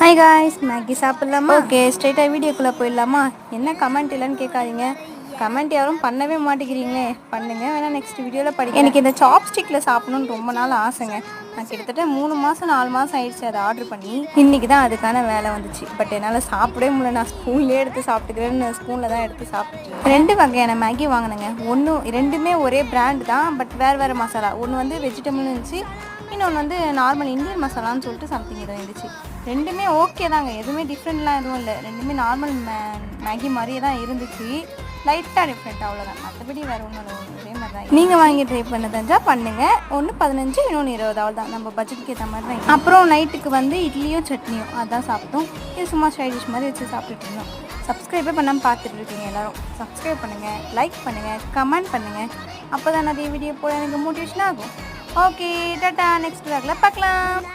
Hi guys, Maggi சாப்பிட்லாமா? Okay, ஸ்ட்ரெயிட்டாக வீடியோக்குள்ளே போயிடலாமா? என்ன கமெண்ட் இல்லைன்னு கேட்காதீங்க. கமெண்ட் யாரும் பண்ணவே மாட்டேங்கிறீங்களே, பண்ணுங்க. வேணா நெக்ஸ்ட் வீடியோவில் படிக்க. எனக்கு இந்த சாப்ஸ்டிக்கில் சாப்பிடணுன்னு ரொம்ப நாள் ஆசைங்க. நான் கிட்டத்தட்ட 3 மாதம் 4 மாதம் ஆயிடுச்சு அதை ஆர்டர் பண்ணி. இன்றைக்கி தான் அதுக்கான வேலை வந்துச்சு. பட் என்னால் சாப்பிடவே முடியல. நான் ஸ்பூன்லேயே எடுத்து சாப்பிட்டுக்கிறேன்னு ஸ்பூனில் தான் எடுத்து சாப்பிட்டுட்டு 2 வகையான மேகி வாங்கினேங்க. ரெண்டுமே ஒரே பிராண்ட் தான், பட் வேறு வேறு மசாலா. ஒன்று வந்து வெஜிடபிள்னு இருந்துச்சு, இன்னொன்று வந்து நார்மல் இந்தியன் மசாலான்னு சொல்லிட்டு சம்திங் ஏதோ இருந்துச்சு. ரெண்டுமே ஓகே தாங்க, எதுவுமே டிஃப்ரெண்ட்லாம் எதுவும் இல்லை. ரெண்டுமே நார்மல் மேகி மாதிரியே தான் இருந்துச்சு, லைட்டாக டிஃப்ரெண்ட் அவ்வளோதான். மற்றபடி வேறு ஒன்றும் இல்லை, ஒரே மாதிரி தான். நீங்கள் வாங்கி ட்ரை பண்ண தெரிஞ்சால் பண்ணுங்கள். ஒன்று 15, இன்னொன்று 20, அவ்வளோ தான். நம்ம பட்ஜெட்டுக்கு ஏற்ற மாதிரி தான். அப்புறம் நைட்டுக்கு வந்து இட்லியும் சட்னியும் அதான் சாப்பிட்டோம். இது சும்மா சைட் டிஷ் மாதிரி வச்சு சாப்பிட்டுட்டு இருந்தோம். சப்ஸ்கிரைபே பண்ணாமல் பார்த்துட்டு இருக்கீங்க எல்லோரும். சப்ஸ்கிரைப் பண்ணுங்கள், லைக் பண்ணுங்கள், கமெண்ட் பண்ணுங்கள். அப்போ தான் நிறைய வீடியோ போட எனக்கு மோட்டிவேஷன் ஆகும். Okay, tata. நெக்ஸ்ட் vlogல பார்க்கலாம்.